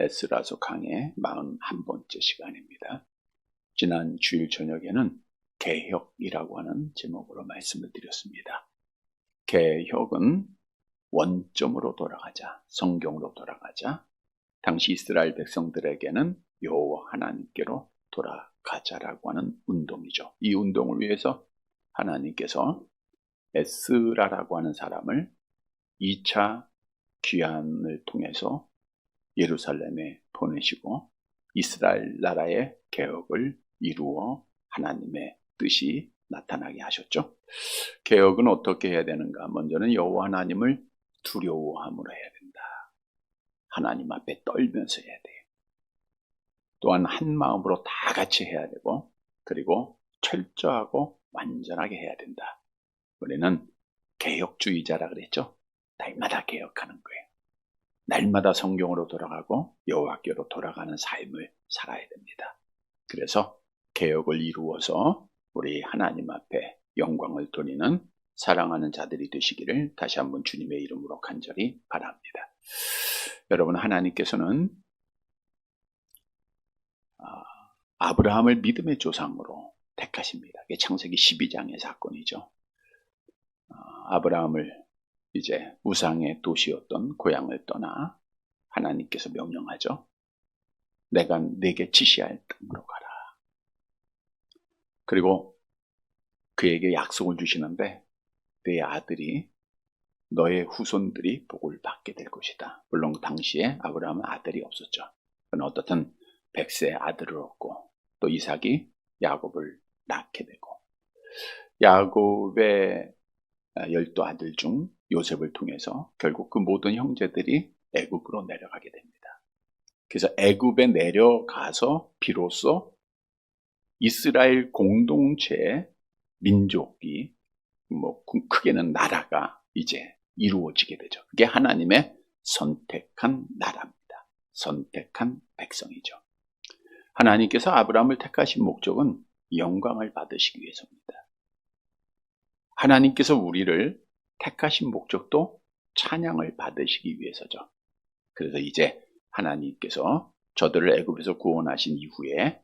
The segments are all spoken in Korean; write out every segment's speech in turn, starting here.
에스라서 강의 41번째 시간입니다. 지난 주일 저녁에는 개혁이라고 하는 제목으로 말씀을 드렸습니다. 개혁은 원점으로 돌아가자, 성경으로 돌아가자, 당시 이스라엘 백성들에게는 여호와 하나님께로 돌아가자라고 하는 운동이죠. 이 운동을 위해서 하나님께서 에스라라고 하는 사람을 2차 귀환을 통해서 예루살렘에 보내시고 이스라엘 나라의 개혁을 이루어 하나님의 뜻이 나타나게 하셨죠. 개혁은 어떻게 해야 되는가? 먼저는 여호와 하나님을 두려워함으로 해야 된다. 하나님 앞에 떨면서 해야 돼요. 또한 한 마음으로 다 같이 해야 되고, 그리고 철저하고 완전하게 해야 된다. 우리는 개혁주의자라 그랬죠. 날마다 개혁하는 거예요. 날마다 성경으로 돌아가고 여호와께로 돌아가는 삶을 살아야 됩니다. 그래서 개혁을 이루어서 우리 하나님 앞에 영광을 돌리는 사랑하는 자들이 되시기를 다시 한번 주님의 이름으로 간절히 바랍니다. 여러분, 하나님께서는 아브라함을 믿음의 조상으로 택하십니다. 이게 창세기 12장의 사건이죠. 아브라함을 이제 우상의 도시였던 고향을 떠나 하나님께서 명령하죠. 내가 네게 지시할 땅으로 가라. 그리고 그에게 약속을 주시는데 네 아들이, 너의 후손들이 복을 받게 될 것이다. 물론 당시에 아브라함은 아들이 없었죠. 그러나 어떻든 백세의 아들을 얻고 또 이삭이 야곱을 낳게 되고, 야곱의 12 아들 중 요셉을 통해서 결국 그 모든 형제들이 애굽으로 내려가게 됩니다. 그래서 애굽에 내려가서 비로소 이스라엘 공동체의 민족이, 크게는 나라가 이제 이루어지게 되죠. 그게 하나님의 선택한 나라입니다. 선택한 백성이죠. 하나님께서 아브라함을 택하신 목적은 영광을 받으시기 위해서입니다. 하나님께서 우리를 택하신 목적도 찬양을 받으시기 위해서죠. 그래서 이제 하나님께서 저들을 애굽에서 구원하신 이후에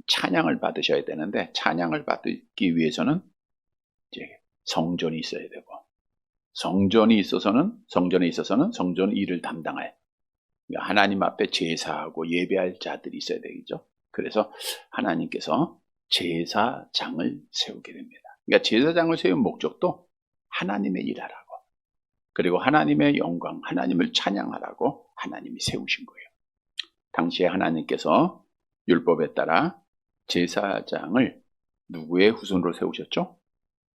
찬양을 받으셔야 되는데, 찬양을 받기 위해서는 이제 성전이 있어야 되고, 성전에 있어서는 성전 일을 담당할, 하나님 앞에 제사하고 예배할 자들이 있어야 되겠죠. 그래서 하나님께서 제사장을 세우게 됩니다. 그러니까 제사장을 세운 목적도 하나님의 일하라고, 그리고 하나님의 영광, 하나님을 찬양하라고 하나님이 세우신 거예요. 당시에 하나님께서 율법에 따라 제사장을 누구의 후손으로 세우셨죠?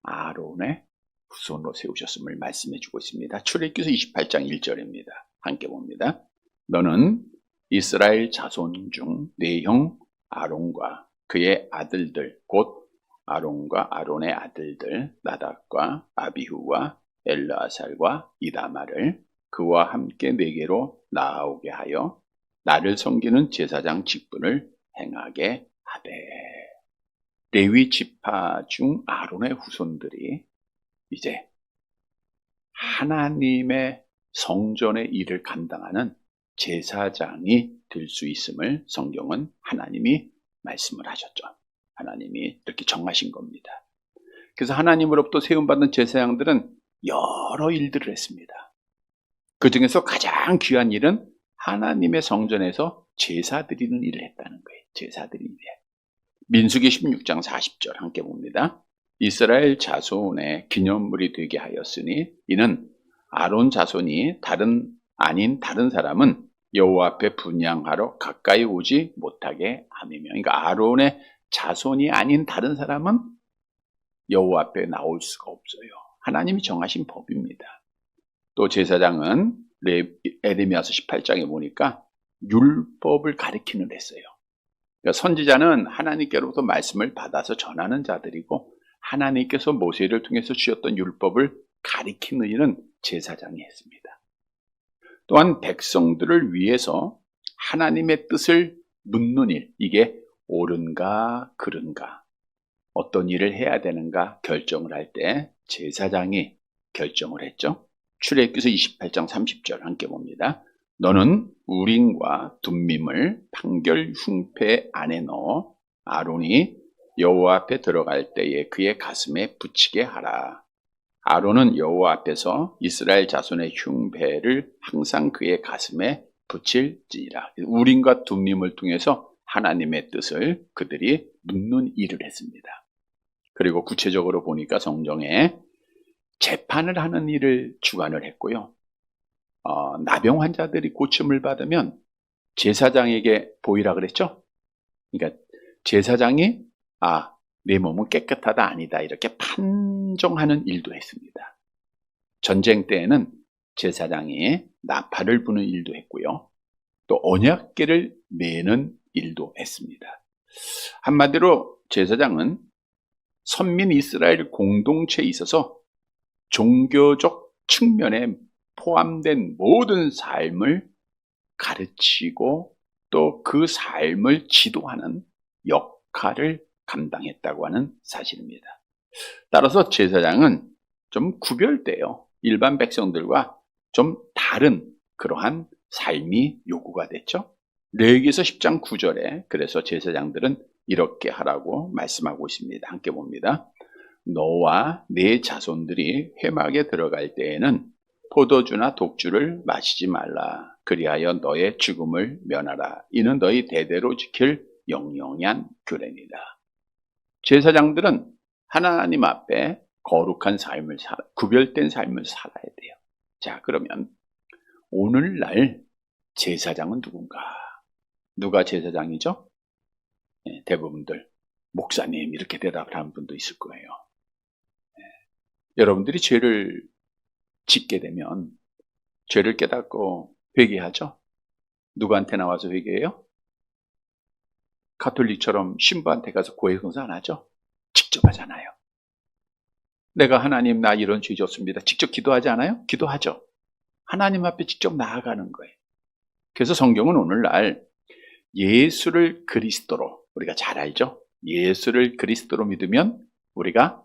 아론의 후손으로 세우셨음을 말씀해 주고 있습니다. 출애굽기서 28장 1절입니다. 함께 봅니다. 너는 이스라엘 자손 중 네 형 아론과 그의 아들들, 곧 아론과 아론의 아들들 나답과 아비후와 엘르아살과 이다말을 그와 함께 내게로 나아오게 하여 나를 섬기는 제사장 직분을 행하게 하되. 레위 지파 중 아론의 후손들이 이제 하나님의 성전의 일을 감당하는 제사장이 될 수 있음을 성경은 하나님이 말씀을 하셨죠. 하나님이 이렇게 정하신 겁니다. 그래서 하나님으로부터 세움받은 제사장들은 여러 일들을 했습니다. 그 중에서 가장 귀한 일은 하나님의 성전에서 제사 드리는 일을 했다는 거예요. 제사 드리는 일. 민수기 16장 40절 함께 봅니다. 이스라엘 자손의 기념물이 되게 하였으니 이는 아론 자손이 아닌 다른 사람은 여호와 앞에 분향하러 가까이 오지 못하게 함이며, 그러니까 아론의 자손이 아닌 다른 사람은 여호와 앞에 나올 수가 없어요. 하나님이 정하신 법입니다. 또 제사장은 에레미야서 18장에 보니까 율법을 가리키는 했어요. 그러니까 선지자는 하나님께로부터 말씀을 받아서 전하는 자들이고, 하나님께서 모세를 통해서 주셨던 율법을 가리키는 일은 제사장이 했습니다. 또한 백성들을 위해서 하나님의 뜻을 묻는 일, 이게 옳은가 그른가, 어떤 일을 해야 되는가 결정을 할 때 제사장이 결정을 했죠. 출애굽기서 28장 30절 함께 봅니다. 너는 우림과 둠밈을 판결 흉패 안에 넣어 아론이 여호와 앞에 들어갈 때에 그의 가슴에 붙이게 하라. 아론은 여호와 앞에서 이스라엘 자손의 흉배를 항상 그의 가슴에 붙일지니라. 우림과 둠밈을 통해서 하나님의 뜻을 그들이 묻는 일을 했습니다. 그리고 구체적으로 보니까 성경에 재판을 하는 일을 주관을 했고요. 나병 환자들이 고침을 받으면 제사장에게 보이라 그랬죠. 그러니까 제사장이 내 몸은 깨끗하다 아니다 이렇게 판정하는 일도 했습니다. 전쟁 때에는 제사장이 나팔을 부는 일도 했고요. 또 언약궤를 매는 일도 했습니다. 한마디로 제사장은 선민 이스라엘 공동체에 있어서 종교적 측면에 포함된 모든 삶을 가르치고 또 그 삶을 지도하는 역할을 감당했다고 하는 사실입니다. 따라서 제사장은 좀 구별돼요. 일반 백성들과 좀 다른 그러한 삶이 요구가 됐죠. 레위기서 10장 9절에 그래서 제사장들은 이렇게 하라고 말씀하고 있습니다. 함께 봅니다. 너와 네 자손들이 회막에 들어갈 때에는 포도주나 독주를 마시지 말라. 그리하여 너의 죽음을 면하라. 이는 너희 대대로 지킬 영영한 규례니라. 제사장들은 하나님 앞에 거룩한 삶을 구별된 삶을 살아야 돼요. 자, 그러면 오늘날 제사장은 누군가? 누가 제사장이죠? 대부분들 목사님 이렇게 대답을 하는 분도 있을 거예요. 여러분들이 죄를 짓게 되면 죄를 깨닫고 회개하죠? 누구한테 나와서 회개해요? 가톨릭처럼 신부한테 가서 고해성사 안 하죠? 직접 하잖아요. 내가 하나님 나 이런 죄 졌습니다. 직접 기도하지 않아요? 기도하죠. 하나님 앞에 직접 나아가는 거예요. 그래서 성경은 오늘날 예수를 그리스도로 우리가 잘 알죠? 예수를 그리스도로 믿으면 우리가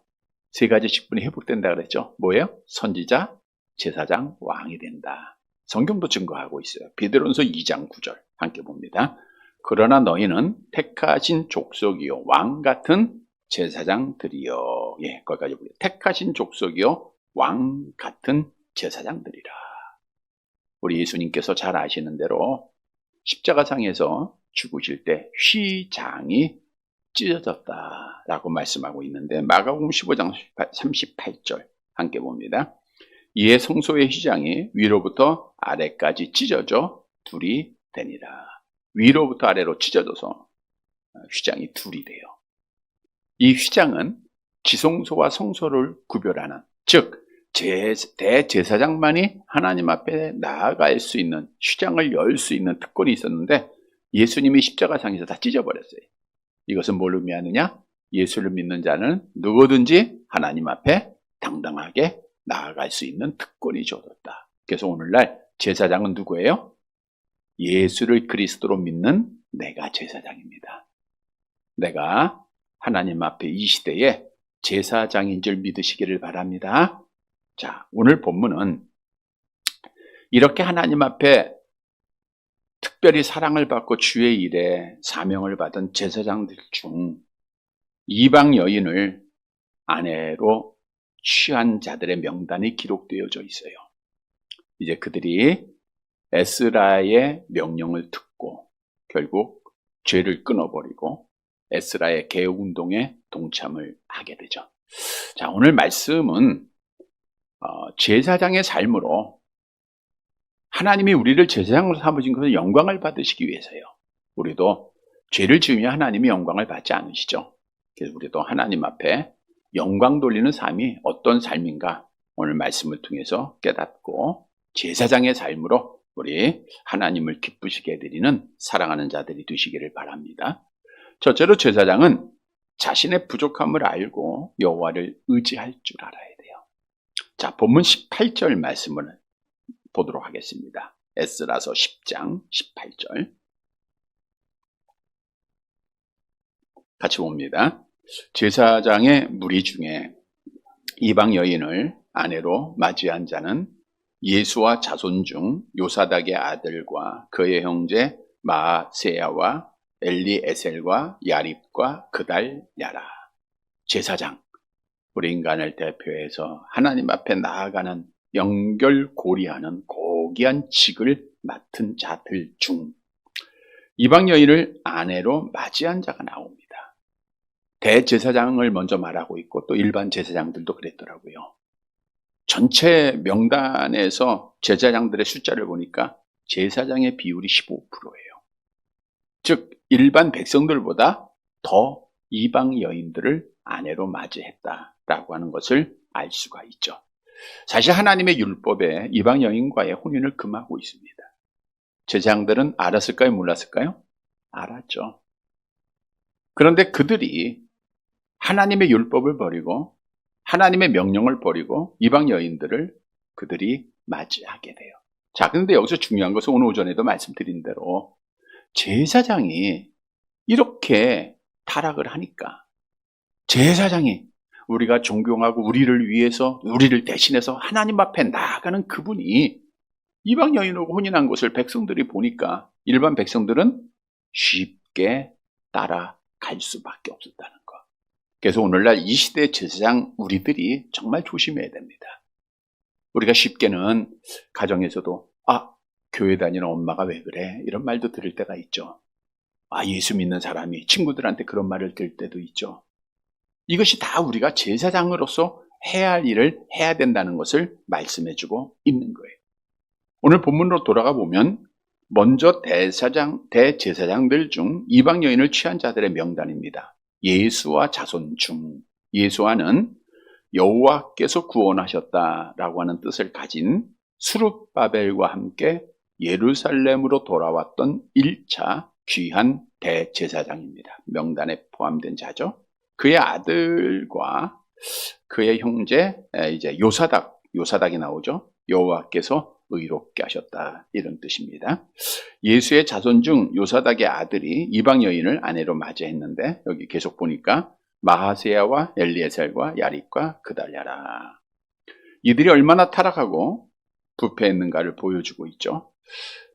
세 가지 직분이 회복된다 그랬죠? 뭐예요? 선지자, 제사장, 왕이 된다. 성경도 증거하고 있어요. 베드로전서 2장 9절 함께 봅니다. 그러나 너희는 택하신 족속이요 왕 같은 제사장들이요. 거기까지 보세요. 택하신 족속이요 왕 같은 제사장들이라. 우리 예수님께서 잘 아시는 대로 십자가상에서 죽으실 때 휘장이 찢어졌다라고 말씀하고 있는데 마가복음 15장 38절 함께 봅니다. 이에 성소의 휘장이 위로부터 아래까지 찢어져 둘이 되니라. 위로부터 아래로 찢어져서 휘장이 둘이 돼요. 이 휘장은 지성소와 성소를 구별하는, 즉 대제사장만이 하나님 앞에 나아갈 수 있는, 휘장을 열 수 있는 특권이 있었는데 예수님이 십자가상에서 다 찢어버렸어요. 이것은 뭘 의미하느냐? 예수를 믿는 자는 누구든지 하나님 앞에 당당하게 나아갈 수 있는 특권이 주어졌다. 그래서 오늘날 제사장은 누구예요? 예수를 그리스도로 믿는 내가 제사장입니다. 내가 하나님 앞에 이 시대에 제사장인 줄 믿으시기를 바랍니다. 자, 오늘 본문은 이렇게 하나님 앞에 특별히 사랑을 받고 주의 일에 사명을 받은 제사장들 중 이방 여인을 아내로 취한 자들의 명단이 기록되어져 있어요. 이제 그들이 에스라의 명령을 듣고 결국 죄를 끊어버리고 에스라의 개혁운동에 동참을 하게 되죠. 자, 오늘 말씀은 제사장의 삶으로 하나님이 우리를 제사장으로 삼으신 것은 영광을 받으시기 위해서요. 우리도 죄를 지으면 하나님이 영광을 받지 않으시죠. 그래서 우리도 하나님 앞에 영광 돌리는 삶이 어떤 삶인가 오늘 말씀을 통해서 깨닫고 제사장의 삶으로 우리 하나님을 기쁘시게 해드리는 사랑하는 자들이 되시기를 바랍니다. 첫째로 제사장은 자신의 부족함을 알고 여호와를 의지할 줄 알아야 돼요. 자, 본문 18절 말씀을 보도록 하겠습니다. 에스라서 10장 18절 같이 봅니다. 제사장의 무리 중에 이방 여인을 아내로 맞이한 자는 예수와 자손 중 요사닥의 아들과 그의 형제 마세야와 엘리에셀과 야립과 그달랴라. 제사장, 우리 인간을 대표해서 하나님 앞에 나아가는 연결고리하는 고귀한 직을 맡은 자들 중 이방 여인을 아내로 맞이한 자가 나옵니다. 대제사장을 먼저 말하고 있고 또 일반 제사장들도 그랬더라고요. 전체 명단에서 제사장들의 숫자를 보니까 제사장의 비율이 15%예요. 즉 일반 백성들보다 더 이방 여인들을 아내로 맞이했다라고 하는 것을 알 수가 있죠. 사실 하나님의 율법에 이방 여인과의 혼인을 금하고 있습니다. 제사장들은 알았을까요? 몰랐을까요? 알았죠. 그런데 그들이 하나님의 율법을 버리고 하나님의 명령을 버리고 이방 여인들을 그들이 맞이하게 돼요. 자, 그런데 여기서 중요한 것은 오늘 오전에도 말씀드린 대로 제사장이 이렇게 타락을 하니까 제사장이 우리가 존경하고 우리를 위해서 우리를 대신해서 하나님 앞에 나아가는 그분이 이방 여인하고 혼인한 것을 백성들이 보니까 일반 백성들은 쉽게 따라갈 수밖에 없었다는 것. 그래서 오늘날 이 시대 제사장 우리들이 정말 조심해야 됩니다. 우리가 쉽게는 가정에서도 교회 다니는 엄마가 왜 그래? 이런 말도 들을 때가 있죠. 예수 믿는 사람이 친구들한테 그런 말을 들을 때도 있죠. 이것이 다 우리가 제사장으로서 해야 할 일을 해야 된다는 것을 말씀해주고 있는 거예요. 오늘 본문으로 돌아가 보면 먼저 대제사장들 중 이방 여인을 취한 자들의 명단입니다. 예수와 자손 중, 예수와는 여호와께서 구원하셨다라고 하는 뜻을 가진 수룹바벨과 함께 예루살렘으로 돌아왔던 1차 귀한 대제사장입니다. 명단에 포함된 자죠. 그의 아들과 그의 형제 이제 요사닥이 나오죠. 여호와께서 의롭게 하셨다, 이런 뜻입니다. 예수의 자손 중 요사닥의 아들이 이방 여인을 아내로 맞이했는데 여기 계속 보니까 마하세야와 엘리에셀과 야립과 그달랴라. 이들이 얼마나 타락하고 부패했는가를 보여주고 있죠.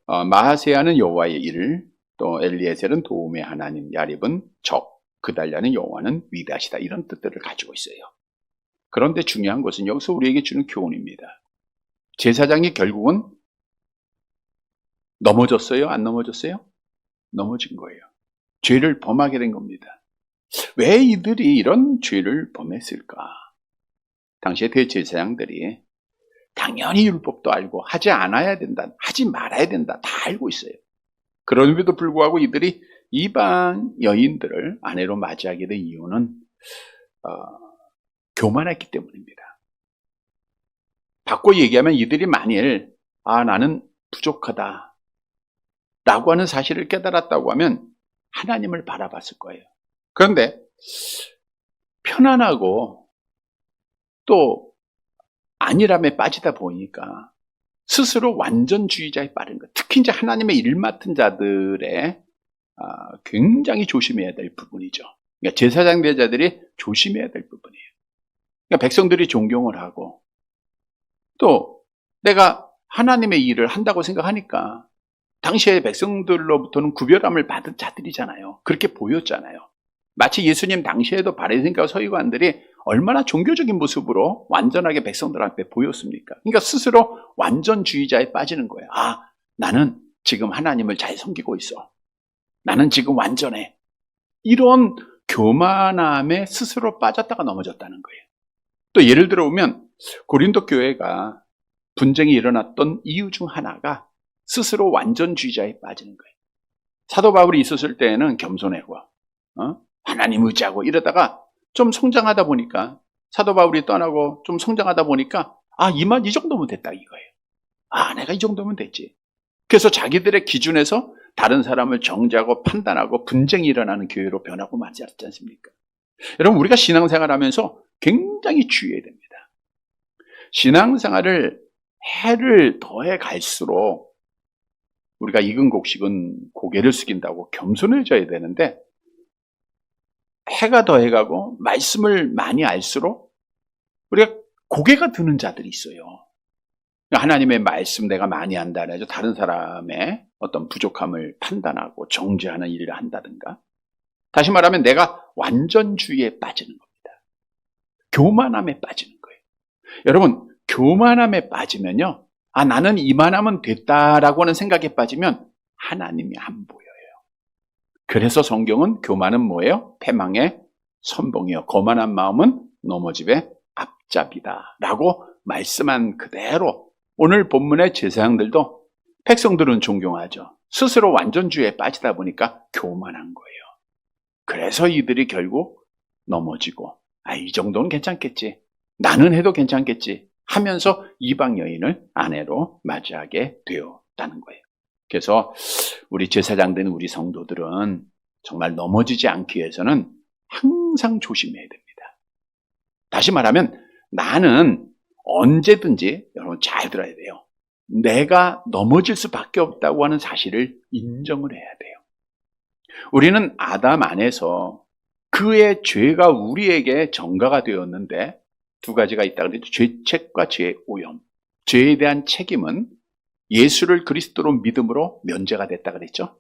마하세야는 여호와의 일, 또 엘리에셀은 도움의 하나님, 야립은 적, 그달랴는 여호와는 위대하시다, 이런 뜻들을 가지고 있어요. 그런데 중요한 것은 여기서 우리에게 주는 교훈입니다. 제사장이 결국은 넘어졌어요? 안 넘어졌어요? 넘어진 거예요. 죄를 범하게 된 겁니다. 왜 이들이 이런 죄를 범했을까? 당시에 대제사장들이 당연히 율법도 알고 하지 않아야 된다, 하지 말아야 된다, 다 알고 있어요. 그럼에도 불구하고 이들이 이방 여인들을 아내로 맞이하게 된 이유는 교만했기 때문입니다. 바꿔 얘기하면 이들이 만일 나는 부족하다 라고 하는 사실을 깨달았다고 하면 하나님을 바라봤을 거예요. 그런데 편안하고 또 안일함에 빠지다 보니까 스스로 완전주의자에 빠른 것, 특히 이제 하나님의 일 맡은 자들의 굉장히 조심해야 될 부분이죠. 그러니까 제사장 대자들이 조심해야 될 부분이에요. 그러니까 백성들이 존경을 하고 또 내가 하나님의 일을 한다고 생각하니까 당시에 백성들로부터는 구별함을 받은 자들이잖아요. 그렇게 보였잖아요. 마치 예수님 당시에도 바리새인과 서기관들이 얼마나 종교적인 모습으로 완전하게 백성들한테 보였습니까? 그러니까 스스로 완전주의자에 빠지는 거예요. 나는 지금 하나님을 잘 섬기고 있어. 나는 지금 완전해. 이런 교만함에 스스로 빠졌다가 넘어졌다는 거예요. 또 예를 들어보면 고린도 교회가 분쟁이 일어났던 이유 중 하나가 스스로 완전주의자에 빠지는 거예요. 사도 바울이 있었을 때에는 겸손하고 하나님 의지하고 이러다가 좀 성장하다 보니까 사도 바울이 떠나고 좀 성장하다 보니까 이 정도면 됐다 이거예요. 내가 이 정도면 됐지. 그래서 자기들의 기준에서 다른 사람을 정죄하고 판단하고 분쟁이 일어나는 교회로 변하고 마지 않지 않습니까? 여러분, 우리가 신앙생활하면서 굉장히 주의해야 됩니다. 신앙생활을 해를 더해 갈수록 우리가 익은 곡식은 고개를 숙인다고 겸손해져야 되는데 해가 더해가고 말씀을 많이 알수록 우리가 고개가 드는 자들이 있어요. 하나님의 말씀 내가 많이 한다는 해서 다른 사람의 어떤 부족함을 판단하고 정죄하는 일을 한다든가, 다시 말하면 내가 완전주의에 빠지는 겁니다. 교만함에 빠지는 거예요. 여러분, 교만함에 빠지면요, 나는 이만하면 됐다라고 하는 생각에 빠지면 하나님이 안 보여요. 그래서 성경은 교만은 뭐예요? 패망의 선봉이요, 거만한 마음은 넘어짐의 앞잡이다 라고 말씀한 그대로 오늘 본문의 제사장들도 백성들은 존경하죠. 스스로 완전주의에 빠지다 보니까 교만한 거예요. 그래서 이들이 결국 넘어지고, 이 정도는 괜찮겠지, 나는 해도 괜찮겠지 하면서 이방 여인을 아내로 맞이하게 되었다는 거예요. 그래서 우리 제사장된 우리 성도들은 정말 넘어지지 않기 위해서는 항상 조심해야 됩니다. 다시 말하면 나는 언제든지, 여러분 잘 들어야 돼요, 내가 넘어질 수밖에 없다고 하는 사실을 인정을 해야 돼요. 우리는 아담 안에서 그의 죄가 우리에게 전가가 되었는데 두 가지가 있다고 그랬죠. 죄책과 죄의 오염. 죄에 대한 책임은 예수를 그리스도로 믿음으로 면제가 됐다 그랬죠.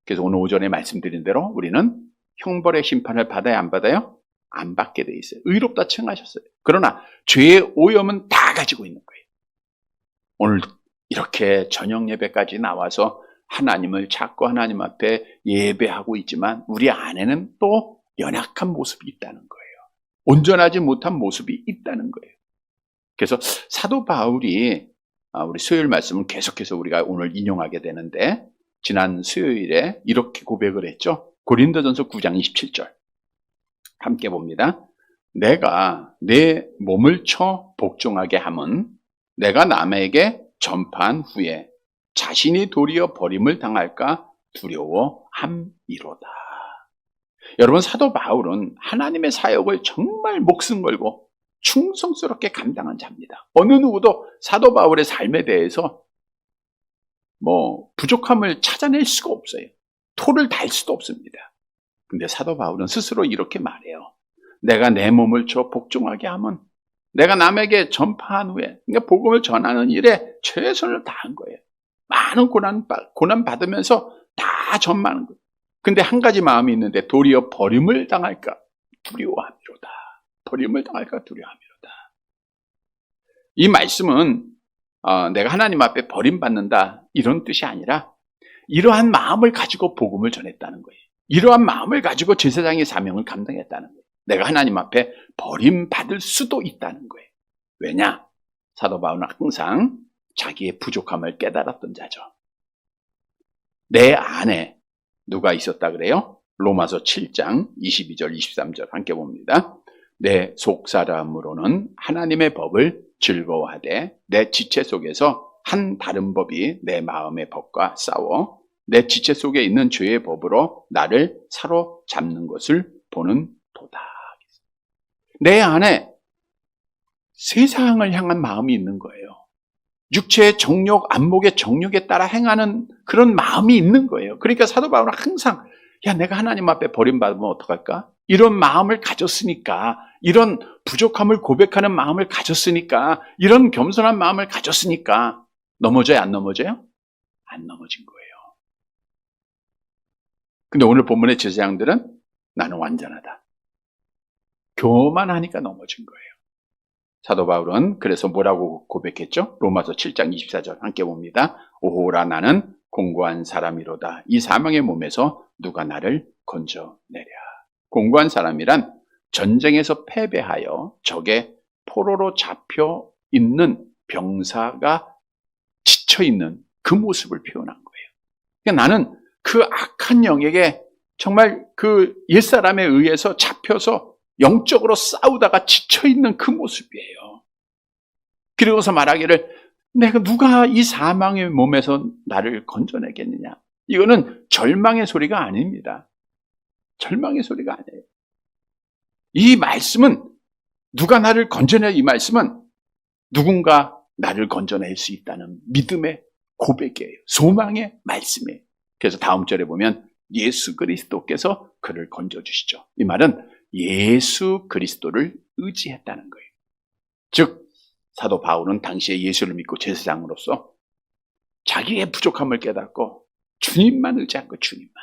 그래서 오늘 오전에 말씀드린 대로 우리는 형벌의 심판을 받아야 안 받아요? 안 받게 돼 있어요. 의롭다 칭하셨어요. 그러나 죄의 오염은 다 가지고 있는 거예요. 오늘 이렇게 저녁 예배까지 나와서 하나님을 찾고 하나님 앞에 예배하고 있지만 우리 안에는 또 연약한 모습이 있다는 거예요. 온전하지 못한 모습이 있다는 거예요. 그래서 사도 바울이 우리 수요일 말씀은 계속해서 우리가 오늘 인용하게 되는데, 지난 수요일에 이렇게 고백을 했죠. 고린도전서 9장 27절 함께 봅니다. 내가 내 몸을 쳐 복종하게 함은 내가 남에게 전파한 후에 자신이 도리어 버림을 당할까 두려워함이로다. 여러분, 사도 바울은 하나님의 사역을 정말 목숨 걸고 충성스럽게 감당한 자입니다. 어느 누구도 사도 바울의 삶에 대해서 부족함을 찾아낼 수가 없어요. 토를 달 수도 없습니다. 근데 사도 바울은 스스로 이렇게 말해요. 내가 내 몸을 쳐 복종하게 하면 내가 남에게 전파한 후에, 그러니까 복음을 전하는 일에 최선을 다한 거예요. 많은 고난 받으면서 다 전하는 거예요. 근데 한 가지 마음이 있는데 도리어 버림을 당할까 두려워함이로다. 버림을 당할까 두려워함이로다. 이 말씀은 내가 하나님 앞에 버림받는다 이런 뜻이 아니라 이러한 마음을 가지고 복음을 전했다는 거예요. 이러한 마음을 가지고 제사장의 사명을 감당했다는 거예요. 내가 하나님 앞에 버림받을 수도 있다는 거예요. 왜냐? 사도 바울은 항상 자기의 부족함을 깨달았던 자죠. 내 안에 누가 있었다 그래요? 로마서 7장 22절 23절 함께 봅니다. 내 속사람으로는 하나님의 법을 즐거워하되 내 지체 속에서 한 다른 법이 내 마음의 법과 싸워 내 지체 속에 있는 죄의 법으로 나를 사로잡는 것을 보는 도다. 내 안에 세상을 향한 마음이 있는 거예요. 육체의 정욕, 안목의 정욕에 따라 행하는 그런 마음이 있는 거예요. 그러니까 사도 바울은 항상 내가 하나님 앞에 버림받으면 어떡할까? 이런 마음을 가졌으니까, 이런 부족함을 고백하는 마음을 가졌으니까, 이런 겸손한 마음을 가졌으니까 넘어져요? 안 넘어져요? 안 넘어진 거예요. 근데 오늘 본문의 제사장들은 나는 완전하다. 교만하니까 넘어진 거예요. 사도 바울은 그래서 뭐라고 고백했죠? 로마서 7장 24절 함께 봅니다. 오호라 나는 공고한 사람이로다. 이 사망의 몸에서 누가 나를 건져내랴. 공고한 사람이란 전쟁에서 패배하여 적의 포로로 잡혀 있는 병사가 지쳐있는 그 모습을 표현한 거예요. 그러니까 나는 그 악한 영에게 정말 그 옛사람에 의해서 잡혀서 영적으로 싸우다가 지쳐있는 그 모습이에요. 그러고서 말하기를 누가 이 사망의 몸에서 나를 건져내겠느냐. 이거는 절망의 소리가 아닙니다. 절망의 소리가 아니에요. 이 말씀은 누가 나를 건져내, 이 말씀은 누군가 나를 건져낼 수 있다는 믿음의 고백이에요. 소망의 말씀이에요. 그래서 다음 절에 보면 예수 그리스도께서 그를 건져주시죠. 이 말은 예수 그리스도를 의지했다는 거예요. 즉 사도 바울은 당시에 예수를 믿고 제사장으로서 자기의 부족함을 깨닫고 주님만 의지한 거, 주님만.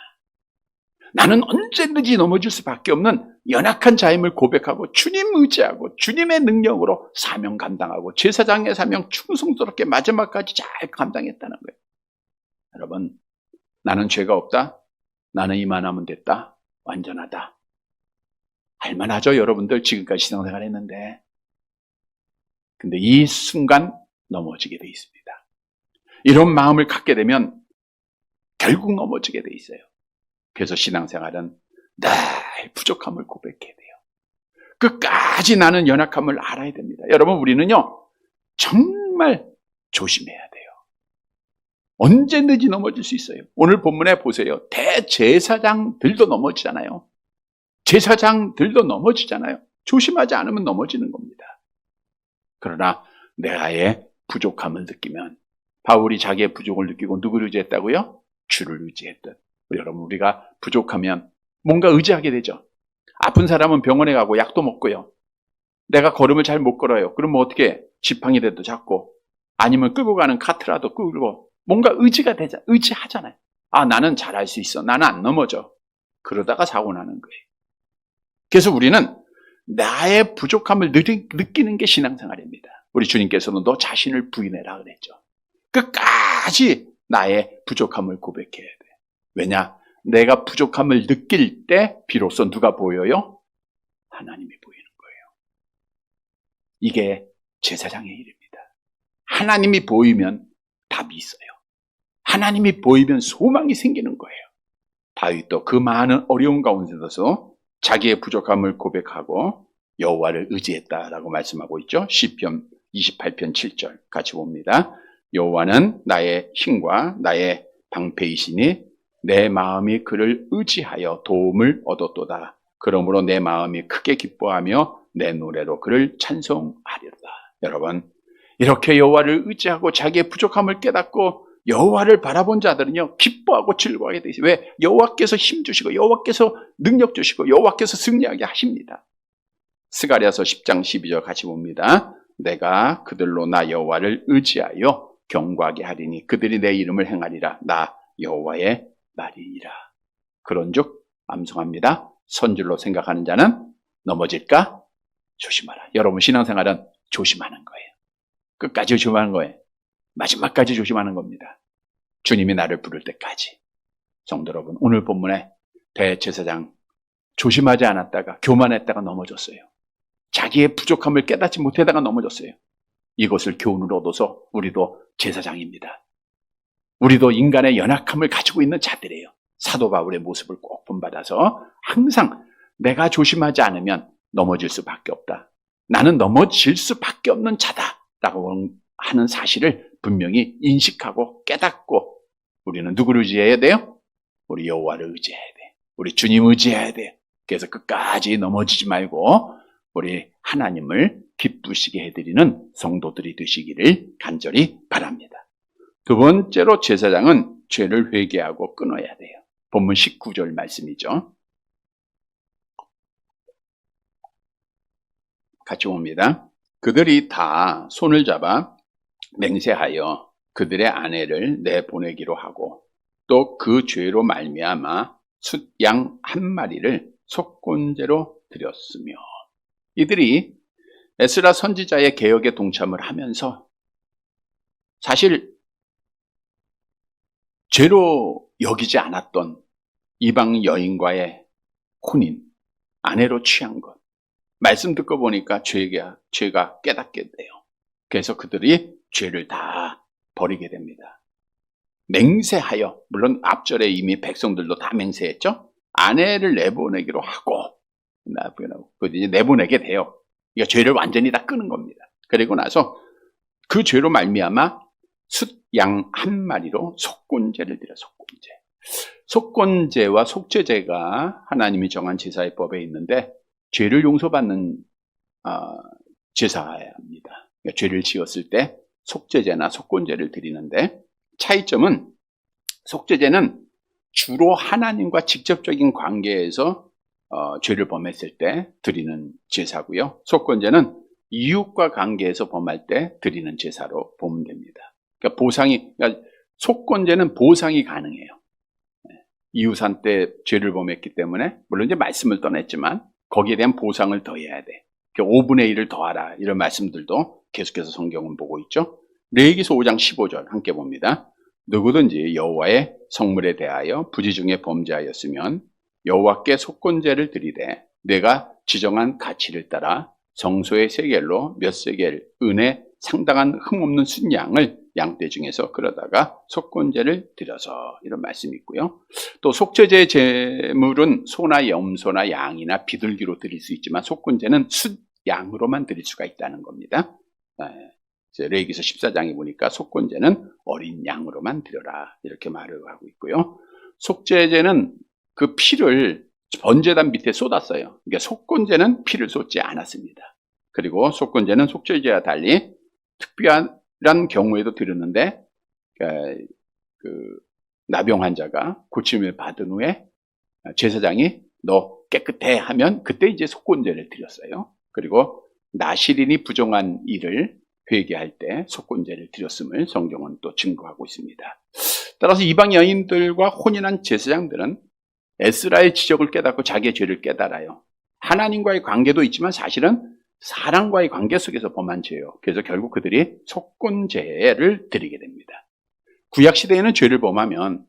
나는 언제든지 넘어질 수밖에 없는 연약한 자임을 고백하고 주님 의지하고 주님의 능력으로 사명 감당하고 제사장의 사명 충성스럽게 마지막까지 잘 감당했다는 거예요. 여러분, 나는 죄가 없다. 나는 이만하면 됐다. 완전하다. 할만하죠, 여러분들. 지금까지 신앙생활 했는데. 근데 이 순간 넘어지게 돼 있습니다. 이런 마음을 갖게 되면 결국 넘어지게 돼 있어요. 그래서 신앙생활은 늘 부족함을 고백해야 돼요. 끝까지 나는 연약함을 알아야 됩니다. 여러분, 우리는요, 정말 조심해야 돼요. 언제든지 넘어질 수 있어요. 오늘 본문에 보세요. 대제사장들도 넘어지잖아요. 제사장들도 넘어지잖아요. 조심하지 않으면 넘어지는 겁니다. 그러나 내가의 부족함을 느끼면, 바울이 자기의 부족을 느끼고 누구를 의지했다고요? 주를 의지했던. 여러분, 우리가 부족하면 뭔가 의지하게 되죠. 아픈 사람은 병원에 가고 약도 먹고요. 내가 걸음을 잘 못 걸어요. 그러면 어떻게 지팡이라도 잡고 아니면 끌고 가는 카트라도 끌고 뭔가 의지가 되자, 의지하잖아요. 아, 나는 잘할 수 있어. 나는 안 넘어져. 그러다가 사고 나는 거예요. 그래서 우리는 나의 부족함을 느끼는 게 신앙생활입니다. 우리 주님께서는 너 자신을 부인해라 그랬죠. 끝까지 나의 부족함을 고백해야 돼. 왜냐? 내가 부족함을 느낄 때 비로소 누가 보여요? 하나님이 보이는 거예요. 이게 제사장의 일입니다. 하나님이 보이면 답이 있어요. 하나님이 보이면 소망이 생기는 거예요. 다윗도 그 많은 어려운 가운데서 자기의 부족함을 고백하고 여호와를 의지했다라고 말씀하고 있죠. 시편 28편 7절 같이 봅니다. 여호와는 나의 힘과 나의 방패이시니 내 마음이 그를 의지하여 도움을 얻었도다. 그러므로 내 마음이 크게 기뻐하며 내 노래로 그를 찬송하리로다. 여러분, 이렇게 여호와를 의지하고 자기의 부족함을 깨닫고 여호와를 바라본 자들은요, 기뻐하고 즐거워하게 되어 있어요. 왜? 여호와께서 힘 주시고 여호와께서 능력 주시고 여호와께서 승리하게 하십니다. 스가랴서 10장 12절 같이 봅니다. 내가 그들로 나 여호와를 의지하여 경고하게 하리니 그들이 내 이름을 행하리라. 나 여호와의 말이니라. 그런즉 암송합니다. 선줄로 생각하는 자는 넘어질까? 조심하라. 여러분, 신앙생활은 조심하는 거예요. 끝까지 조심하는 거예요. 마지막까지 조심하는 겁니다. 주님이 나를 부를 때까지. 성도 여러분, 오늘 본문에 대제사장 조심하지 않았다가 교만했다가 넘어졌어요. 자기의 부족함을 깨닫지 못하다가 넘어졌어요. 이것을 교훈으로 얻어서 우리도 제사장입니다. 우리도 인간의 연약함을 가지고 있는 자들이에요. 사도 바울의 모습을 꼭 본받아서 항상 내가 조심하지 않으면 넘어질 수밖에 없다. 나는 넘어질 수밖에 없는 자다라고 하는 사실을 분명히 인식하고 깨닫고 우리는 누구를 의지해야 돼요? 우리 여호와를 의지해야 돼. 우리 주님 의지해야 돼. 그래서 끝까지 넘어지지 말고 우리 하나님을 기쁘시게 해드리는 성도들이 되시기를 간절히 바랍니다. 두 번째로 제사장은 죄를 회개하고 끊어야 돼요. 본문 19절 말씀이죠. 같이 봅니다. 그들이 다 손을 잡아 맹세하여 그들의 아내를 내보내기로 하고 또 그 죄로 말미암아 숫양 한 마리를 속건제로 드렸으며, 이들이 에스라 선지자의 개혁에 동참을 하면서 사실 죄로 여기지 않았던 이방 여인과의 혼인, 아내로 취한 것, 말씀 듣고 보니까 죄가 깨닫게 돼요. 그래서 그들이 죄를 다 버리게 됩니다. 맹세하여, 물론 앞절에 이미 백성들도 다 맹세했죠. 아내를 내보내기로 하고 이제 내보내게 돼요. 그러니까 죄를 완전히 다 끄는 겁니다. 그리고 나서 그 죄로 말미암아 숫양 한 마리로 속건제를 드려. 속건제와 속죄제가 하나님이 정한 제사의 법에 있는데 죄를 용서받는 제사입니다. 그러니까 죄를 지었을 때 속죄제나 속건제를 드리는데, 차이점은 속죄제는 주로 하나님과 직접적인 관계에서 죄를 범했을 때 드리는 제사고요. 속건제는 이웃과 관계에서 범할 때 드리는 제사로 보면 됩니다. 그러니까 그러니까 속건제는 보상이 가능해요. 이웃한테 죄를 범했기 때문에 물론 이제 말씀을 떠냈지만 거기에 대한 보상을 더해야 돼. 5분의 1을 더하라 이런 말씀들도 계속해서 성경은 보고 있죠. 레위기서 5장 15절 함께 봅니다. 누구든지 여호와의 성물에 대하여 부지 중에 범죄하였으면 여호와께 속건제를 드리되 내가 지정한 가치를 따라 성소의 세겔로 몇 세겔 은에 상당한 흠없는 순양을 양떼 중에서 그러다가 속건제를 드려서 이런 말씀이 있고요. 또 속죄제 제물은 소나 염소나 양이나 비둘기로 드릴 수 있지만 속건제는 숫양으로만 드릴 수가 있다는 겁니다. 레위기서 14장에 보니까 속건제는 어린 양으로만 드려라 이렇게 말을 하고 있고요. 속죄제는 그 피를 번제단 밑에 쏟았어요. 그러니까 속건제는 피를 쏟지 않았습니다. 그리고 속건제는 속죄제와 달리 특별한 경우에도 드렸는데 그 나병 환자가 고침을 받은 후에 제사장이 너 깨끗해 하면 그때 이제 속건제를 드렸어요. 그리고 나실인이 부정한 일을 회개할 때 속건제를 드렸음을 성경은 또 증거하고 있습니다. 따라서 이방 여인들과 혼인한 제사장들은 에스라의 지적을 깨닫고 자기의 죄를 깨달아요. 하나님과의 관계도 있지만 사실은 사람과의 관계 속에서 범한 죄예요. 그래서 결국 그들이 속건제를 드리게 됩니다. 구약시대에는 죄를 범하면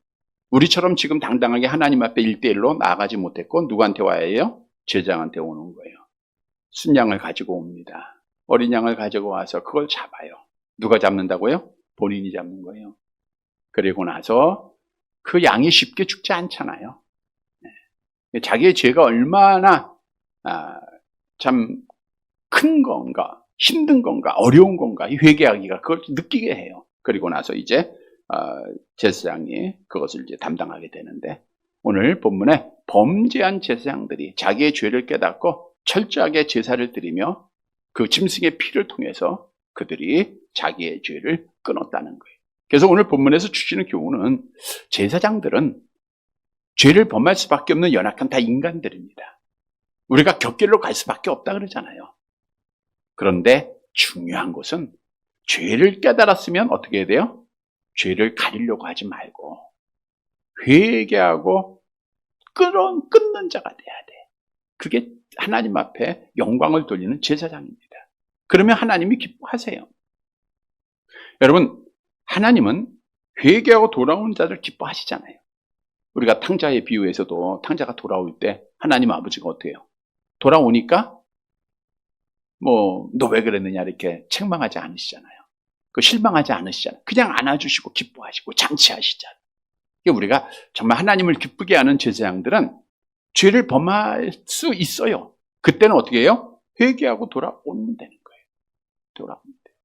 우리처럼 지금 당당하게 하나님 앞에 1대1로 나아가지 못했고 누구한테 와야 해요? 제사장한테 오는 거예요. 순양을 가지고 옵니다. 어린 양을 가지고 와서 그걸 잡아요. 누가 잡는다고요? 본인이 잡는 거예요. 그리고 나서 그 양이 쉽게 죽지 않잖아요. 자기의 죄가 얼마나 참 큰 건가, 힘든 건가, 어려운 건가, 회개하기가 그걸 느끼게 해요. 그리고 나서 이제 제사장이 그것을 이제 담당하게 되는데 오늘 본문에 범죄한 제사장들이 자기의 죄를 깨닫고 철저하게 제사를 드리며 그 짐승의 피를 통해서 그들이 자기의 죄를 끊었다는 거예요. 그래서 오늘 본문에서 주시는 교훈은 제사장들은 죄를 범할 수밖에 없는 연약한 다 인간들입니다. 우리가 곁길로 갈 수밖에 없다 그러잖아요. 그런데 중요한 것은 죄를 깨달았으면 어떻게 해야 돼요? 죄를 가리려고 하지 말고 회개하고 끊는 자가 돼야 돼. 그게 하나님 앞에 영광을 돌리는 제사장입니다. 그러면 하나님이 기뻐하세요. 여러분, 하나님은 회개하고 돌아온 자를 기뻐하시잖아요. 우리가 탕자의 비유에서도 탕자가 돌아올 때 하나님 아버지가 어때요? 돌아오니까 너 왜 그랬느냐 이렇게 책망하지 않으시잖아요. 실망하지 않으시잖아요. 그냥 안아주시고 기뻐하시고 잔치하시잖아요. 우리가 정말 하나님을 기쁘게 하는 제사장들은 죄를 범할 수 있어요. 그때는 어떻게 해요? 회개하고 돌아오면 되는 거예요. 돌아오면 돼요.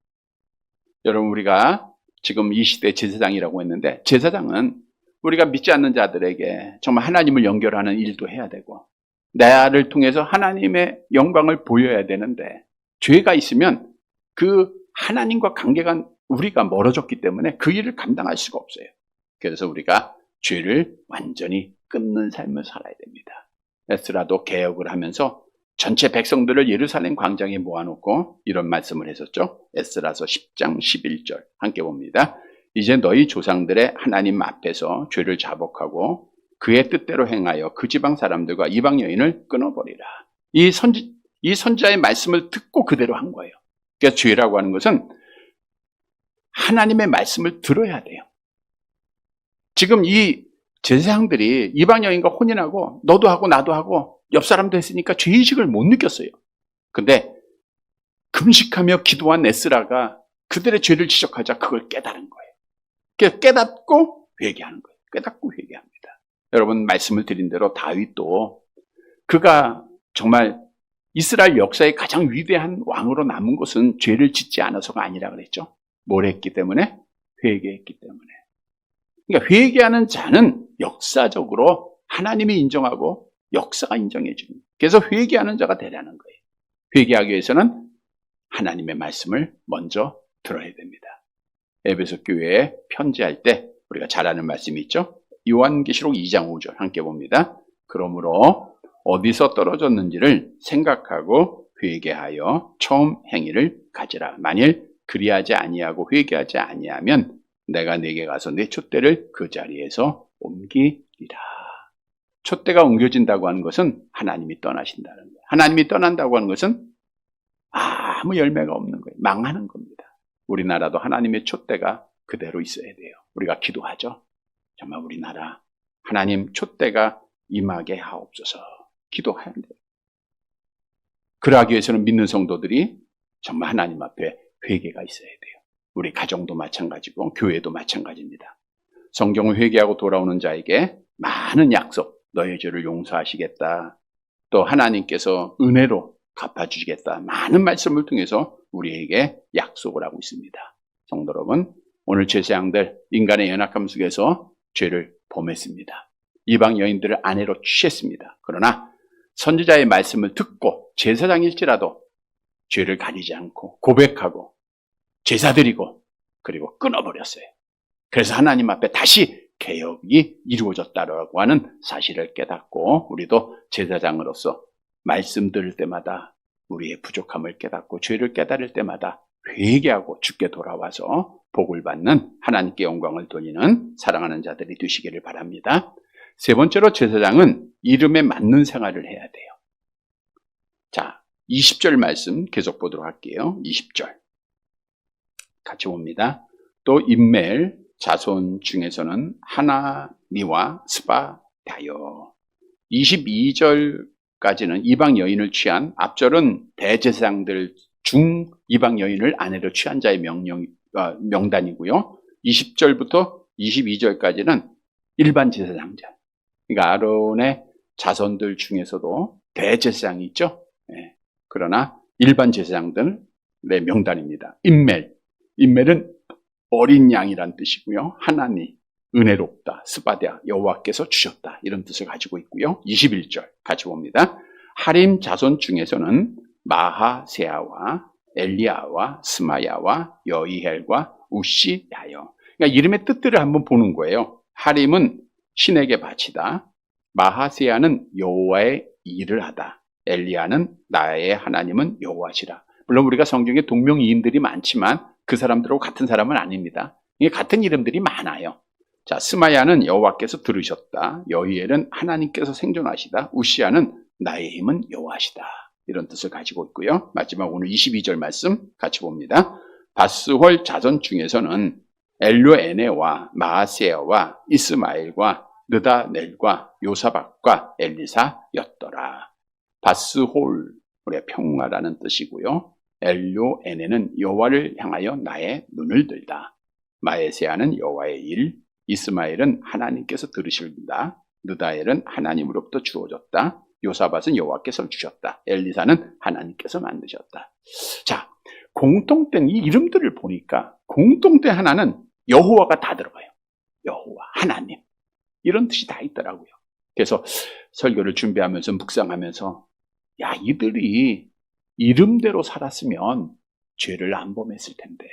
여러분, 우리가 지금 이 시대 제사장이라고 했는데 제사장은 우리가 믿지 않는 자들에게 정말 하나님을 연결하는 일도 해야 되고 나를 통해서 하나님의 영광을 보여야 되는데 죄가 있으면 그 하나님과 관계가 우리가 멀어졌기 때문에 그 일을 감당할 수가 없어요. 그래서 우리가 죄를 완전히 끊는 삶을 살아야 됩니다. 에스라도 개혁을 하면서 전체 백성들을 예루살렘 광장에 모아놓고 이런 말씀을 했었죠. 에스라서 10장 11절 함께 봅니다. 이제 너희 조상들의 하나님 앞에서 죄를 자복하고 그의 뜻대로 행하여 그 지방 사람들과 이방 여인을 끊어버리라. 이 선지자의 말씀을 듣고 그대로 한 거예요. 그러니까 죄라고 하는 것은 하나님의 말씀을 들어야 돼요. 지금 이 제사장들이 이방 여인과 혼인하고 너도 하고 나도 하고 옆 사람도 했으니까 죄의식을 못 느꼈어요. 근데 금식하며 기도한 에스라가 그들의 죄를 지적하자 그걸 깨달은 거예요. 그래서 깨닫고 회개하는 거예요. 깨닫고 회개합니다. 여러분, 말씀을 드린 대로 다윗도 그가 정말 이스라엘 역사의 가장 위대한 왕으로 남은 것은 죄를 짓지 않아서가 아니라 그랬죠. 뭘 했기 때문에? 회개했기 때문에. 그러니까 회개하는 자는 역사적으로 하나님이 인정하고 역사가 인정해 줍니다. 그래서 회개하는 자가 되라는 거예요. 회개하기 위해서는 하나님의 말씀을 먼저 들어야 됩니다. 에베소 교회에 편지할 때 우리가 잘 아는 말씀이 있죠. 요한계시록 2장 5절 함께 봅니다. 그러므로 어디서 떨어졌는지를 생각하고 회개하여 처음 행위를 가지라. 만일 그리하지 아니하고 회개하지 아니하면 내가 네게 가서 내 촛대를 그 자리에서 옮기리라. 촛대가 옮겨진다고 하는 것은 하나님이 떠나신다는 거예요. 하나님이 떠난다고 하는 것은 아무 열매가 없는 거예요. 망하는 겁니다. 우리나라도 하나님의 촛대가 그대로 있어야 돼요. 우리가 기도하죠. 정말 우리나라 하나님 촛대가 임하게 하옵소서 기도해야 돼요. 그러하기 위해서는 믿는 성도들이 정말 하나님 앞에 회개가 있어야 돼요. 우리 가정도 마찬가지고 교회도 마찬가지입니다. 성경을 회개하고 돌아오는 자에게 많은 약속, 너의 죄를 용서하시겠다. 또 하나님께서 은혜로 갚아주시겠다. 많은 말씀을 통해서 우리에게 약속을 하고 있습니다. 성도 여러분, 오늘 제사장들 인간의 연약함 속에서 죄를 범했습니다. 이방 여인들을 아내로 취했습니다. 그러나 선지자의 말씀을 듣고 제사장일지라도 죄를 가리지 않고 고백하고 제사 드리고 그리고 끊어버렸어요. 그래서 하나님 앞에 다시 개혁이 이루어졌다라고 하는 사실을 깨닫고 우리도 제사장으로서 말씀 들을 때마다 우리의 부족함을 깨닫고 죄를 깨달을 때마다 회개하고 주께 돌아와서 복을 받는 하나님께 영광을 돌리는 사랑하는 자들이 되시기를 바랍니다. 세 번째로 제사장은 이름에 맞는 생활을 해야 돼요. 자, 20절 말씀 계속 보도록 할게요. 20절 같이 봅니다. 또 임멜 자손 중에서는 하나니와 스바다요. 22절까지는 이방 여인을 취한, 앞절은 대제사장들 중 이방 여인을 아내로 취한 자의 명단이고요. 20절부터 22절까지는 일반 제사장자. 그러니까 아론의 자손들 중에서도 대제사장이 있죠. 네. 그러나 일반 제사장들의 명단입니다. 임멜은 어린 양이란 뜻이고요. 하나니, 은혜롭다, 스바랴, 여호와께서 주셨다, 이런 뜻을 가지고 있고요. 21절 같이 봅니다. 하림 자손 중에서는 마하세아와 엘리야와 스마야와 여이헬과 우시야요. 그러니까 이름의 뜻들을 한번 보는 거예요. 하림은 신에게 바치다, 마하세아는 여호와의 일을 하다, 엘리야는 나의 하나님은 여호와시라. 물론 우리가 성경에 동명이인들이 많지만 그 사람들하고 같은 사람은 아닙니다. 같은 이름들이 많아요. 자, 스마야는 여호와께서 들으셨다, 여이엘은 하나님께서 생존하시다, 우시야는 나의 힘은 여호와시다, 이런 뜻을 가지고 있고요. 마지막 오늘 22절 말씀 같이 봅니다. 바스홀 자손 중에서는 엘료에네와 마아세아와 이스마엘과 느다넬과 요사박과 엘리사였더라. 바스홀, 우리의 평화라는 뜻이고요. 엘료에네는 여호와를 향하여 나의 눈을 들다, 마에세아는 여호와의 일, 이스마엘은 하나님께서 들으신다, 느다엘은 하나님으로부터 주어졌다, 요사밧은 여호와께서 주셨다, 엘리사는 하나님께서 만드셨다. 자, 공통된 이 이름들을 보니까 공통된 하나는 여호와가 다 들어가요. 여호와, 하나님, 이런 뜻이 다 있더라고요. 그래서 설교를 준비하면서 묵상하면서 야, 이들이 이름대로 살았으면 죄를 안 범했을 텐데,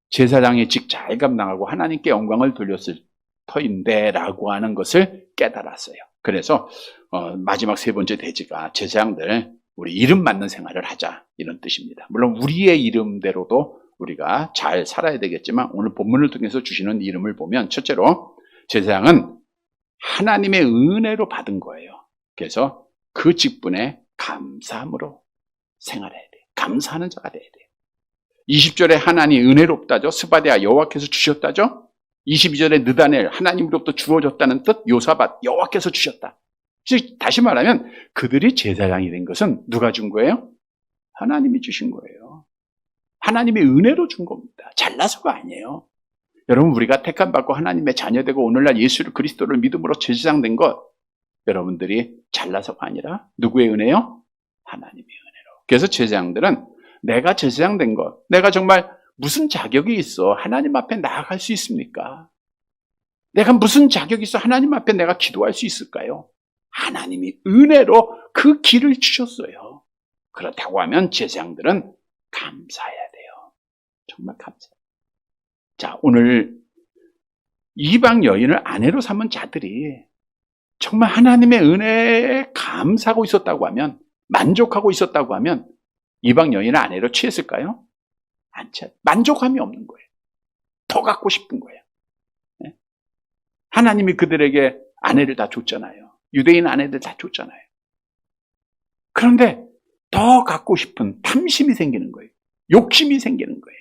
제사장의 직 잘 감당하고 하나님께 영광을 돌렸을 터인데 라고 하는 것을 깨달았어요. 그래서 마지막 세 번째 대지가 제사장들 우리 이름 맞는 생활을 하자, 이런 뜻입니다. 물론 우리의 이름대로도 우리가 잘 살아야 되겠지만 오늘 본문을 통해서 주시는 이름을 보면 첫째로 제사장은 하나님의 은혜로 받은 거예요. 그래서 그 직분에 감사함으로 생활해야 돼요. 감사하는 자가 돼야 돼요. 20절에 하나님 은혜롭다죠. 스바랴, 여호와께서 주셨다죠. 22절에 느다넬, 하나님으로부터 주어졌다는 뜻, 요사밧, 여호와께서 주셨다. 즉 다시 말하면 그들이 제사장이 된 것은 누가 준 거예요? 하나님이 주신 거예요. 하나님의 은혜로 준 겁니다. 잘나서가 아니에요. 여러분, 우리가 택함받고 하나님의 자녀되고 오늘날 예수 그리스도를 믿음으로 제사장 된 것, 여러분들이 잘나서가 아니라 누구의 은혜요? 하나님의 은혜로. 그래서 제사장들은 내가 제사장 된 것, 내가 정말 무슨 자격이 있어 하나님 앞에 나아갈 수 있습니까? 내가 무슨 자격이 있어 하나님 앞에 내가 기도할 수 있을까요? 하나님이 은혜로 그 길을 주셨어요. 그렇다고 하면 제사장들은 감사해야 돼요. 정말 감사해요. 자, 오늘 이방 여인을 아내로 삼은 자들이 정말 하나님의 은혜에 감사하고 있었다고 하면 만족하고 있었다고 하면 이방 여인을 아내로 취했을까요? 만족함이 없는 거예요. 더 갖고 싶은 거예요. 네? 하나님이 그들에게 아내를 다 줬잖아요. 유대인 아내들 다 줬잖아요. 그런데 더 갖고 싶은 탐심이 생기는 거예요. 욕심이 생기는 거예요.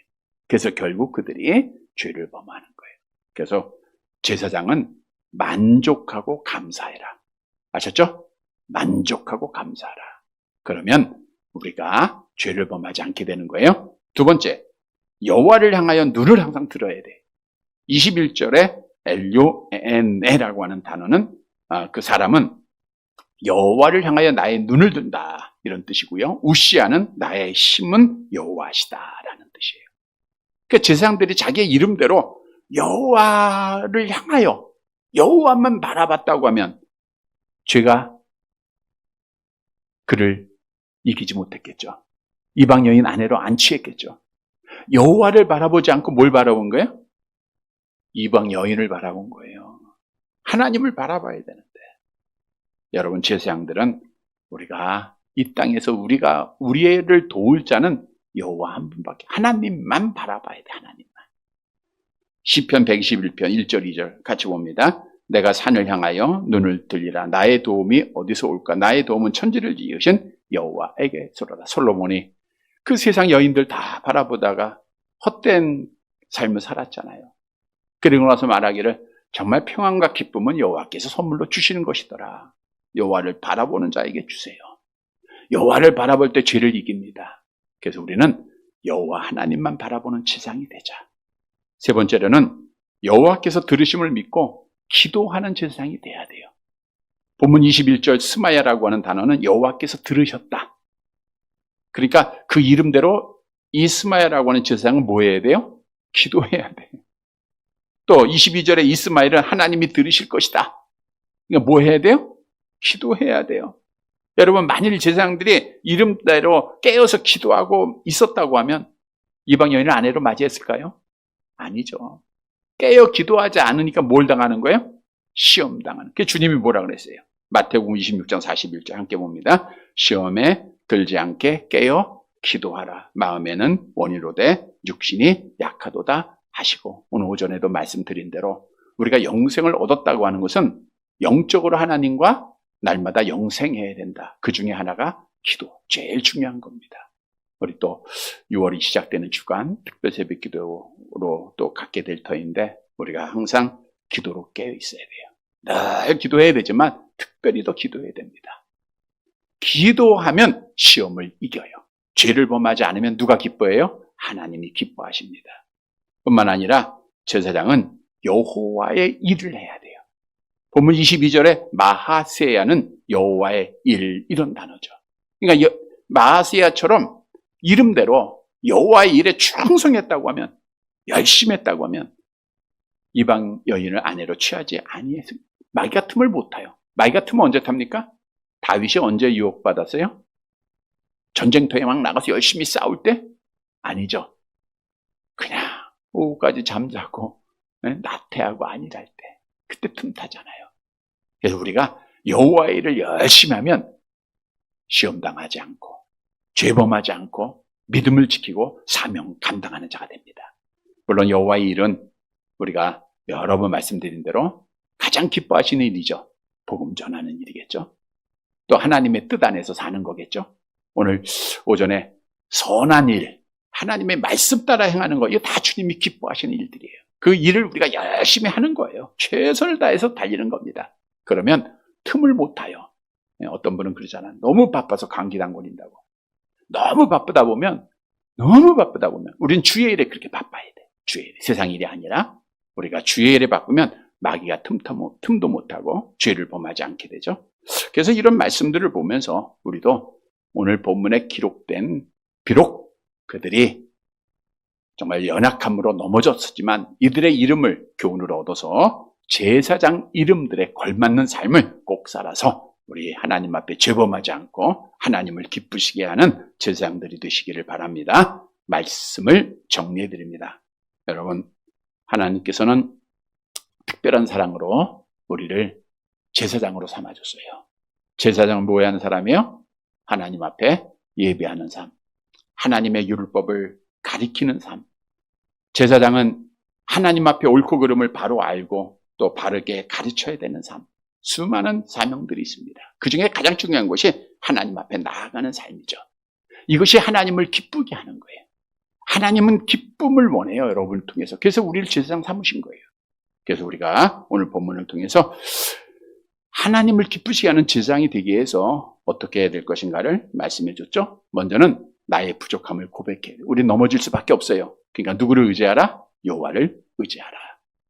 그래서 결국 그들이 죄를 범하는 거예요. 그래서 제사장은 만족하고 감사해라. 아셨죠? 만족하고 감사하라. 그러면 우리가 죄를 범하지 않게 되는 거예요. 두 번째, 여호와를 향하여 눈을 항상 들어야 돼. 21절에 엘요에네라고 하는 단어는 그 사람은 여호와를 향하여 나의 눈을 든다 이런 뜻이고요. 우시아는 나의 힘은 여호와시다라는 뜻이에요. 그러니까 제사장들이 자기의 이름대로 여호와를 향하여 여호와만 바라봤다고 하면 죄가 그를 이기지 못했겠죠. 이방 여인 아내로 안 취했겠죠. 여호와를 바라보지 않고 뭘 바라본 거예요? 이방 여인을 바라본 거예요. 하나님을 바라봐야 되는데 여러분 제사장들은 우리가 이 땅에서 우리가 우리를 도울 자는 여호와 한 분밖에 하나님만 바라봐야 돼. 하나님만. 시편 121편 1절 2절 같이 봅니다. 내가 산을 향하여 눈을 들리라. 나의 도움이 어디서 올까? 나의 도움은 천지를 지으신 여호와에게서로다. 솔로몬이 그 세상 여인들 다 바라보다가 헛된 삶을 살았잖아요. 그리고 나서 말하기를 정말 평안과 기쁨은 여호와께서 선물로 주시는 것이더라. 여호와를 바라보는 자에게 주세요. 여호와를 바라볼 때 죄를 이깁니다. 그래서 우리는 여호와 하나님만 바라보는 제사장이 되자. 세 번째로는 여호와께서 들으심을 믿고 기도하는 제사장이 돼야 돼요. 본문 21절 스마야라고 하는 단어는 여호와께서 들으셨다. 그러니까 그 이름대로 이 스마야라고 하는 제사장은 뭐 해야 돼요? 기도해야 돼요. 또 22절에 이스마엘은 하나님이 들으실 것이다. 그러니까 뭐 해야 돼요? 기도해야 돼요. 여러분 만일 제사장들이 이름대로 깨어서 기도하고 있었다고 하면 이방 여인을 아내로 맞이했을까요? 아니죠. 깨어 기도하지 않으니까 뭘 당하는 거예요? 시험 당하는. 그게 주님이 뭐라 그랬어요? 마태복음 26장 41절 함께 봅니다. 시험에 들지 않게 깨어 기도하라. 마음에는 원이로되 육신이 약하도다 하시고, 오늘 오전에도 말씀드린 대로 우리가 영생을 얻었다고 하는 것은 영적으로 하나님과 날마다 영생해야 된다. 그 중에 하나가 기도, 제일 중요한 겁니다. 우리 또 6월이 시작되는 주간 특별 새벽 기도로 또 갖게 될 터인데 우리가 항상 기도로 깨어 있어야 돼요. 늘 기도해야 되지만 특별히 더 기도해야 됩니다. 기도하면 시험을 이겨요. 죄를 범하지 않으면 누가 기뻐해요? 하나님이 기뻐하십니다. 뿐만 아니라 제사장은 여호와의 일을 해야 돼요. 본문 22절에 마하세야는 여호와의 일, 이런 단어죠. 그러니까 마하세야처럼 이름대로 여호와의 일에 충성했다고 하면, 열심히 했다고 하면 이방 여인을 아내로 취하지 아니해서 마귀가 틈을 못 타요. 마귀가 틈을 언제 탑니까? 다윗이 언제 유혹받았어요? 전쟁터에 막 나가서 열심히 싸울 때? 아니죠. 그냥 오후까지 잠자고 나태하고 안일할 때, 그때 틈 타잖아요. 그래서 우리가 여호와의 일을 열심히 하면 시험당하지 않고 죄범하지 않고 믿음을 지키고 사명 감당하는 자가 됩니다. 물론 여호와의 일은 우리가 여러 번 말씀드린 대로 가장 기뻐하시는 일이죠. 복음 전하는 일이겠죠. 또 하나님의 뜻 안에서 사는 거겠죠. 오늘 오전에 선한 일, 하나님의 말씀 따라 행하는 거, 이거 다 주님이 기뻐하시는 일들이에요. 그 일을 우리가 열심히 하는 거예요. 최선을 다해서 달리는 겁니다. 그러면 틈을 못 타요. 어떤 분은 그러잖아요. 너무 바빠서 감기당 걸린다고. 너무 바쁘다 보면 우리는 주의 일에 그렇게 바빠야 돼. 주의 일, 세상 일이 아니라 우리가 주의 일에 바쁘면 마귀가 틈도 못하고 죄를 범하지 않게 되죠. 그래서 이런 말씀들을 보면서 우리도 오늘 본문에 기록된, 비록 그들이 정말 연약함으로 넘어졌지만 이들의 이름을 교훈으로 얻어서 제사장 이름들에 걸맞는 삶을 꼭 살아서 우리 하나님 앞에 죄범하지 않고 하나님을 기쁘시게 하는 제사장들이 되시기를 바랍니다. 말씀을 정리해 드립니다. 여러분, 하나님께서는 특별한 사랑으로 우리를 제사장으로 삼아줬어요. 제사장은 뭐해야 하는 사람이에요? 하나님 앞에 예배하는 삶, 하나님의 율법을 가리키는 삶. 제사장은 하나님 앞에 옳고 그름을 바로 알고 또 바르게 가르쳐야 되는 삶. 수많은 사명들이 있습니다. 그 중에 가장 중요한 것이 하나님 앞에 나아가는 삶이죠. 이것이 하나님을 기쁘게 하는 거예요. 하나님은 기쁨을 원해요, 여러분을 통해서. 그래서 우리를 제사장 삼으신 거예요. 그래서 우리가 오늘 본문을 통해서 하나님을 기쁘시게 하는 제사장이 되기 위해서 어떻게 해야 될 것인가를 말씀해 줬죠. 먼저는 나의 부족함을 고백해. 우리 넘어질 수밖에 없어요. 그러니까 누구를 의지하라? 여호와를 의지하라.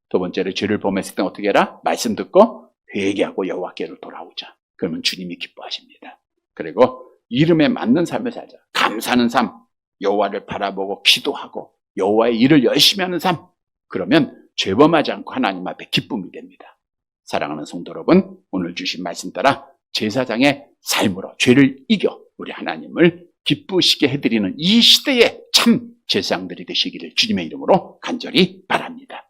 두 번째로 죄를 범했을 때 어떻게 해라? 말씀 듣고 회개하고 여호와께로 돌아오자. 그러면 주님이 기뻐하십니다. 그리고 이름에 맞는 삶을 살자. 감사하는 삶, 여호와를 바라보고 기도하고 여호와의 일을 열심히 하는 삶. 그러면 죄범하지 않고 하나님 앞에 기쁨이 됩니다. 사랑하는 성도 여러분, 오늘 주신 말씀 따라 제사장의 삶으로 죄를 이겨 우리 하나님을 기쁘시게 해드리는 이 시대에 참 제사장들이 되시기를 주님의 이름으로 간절히 바랍니다.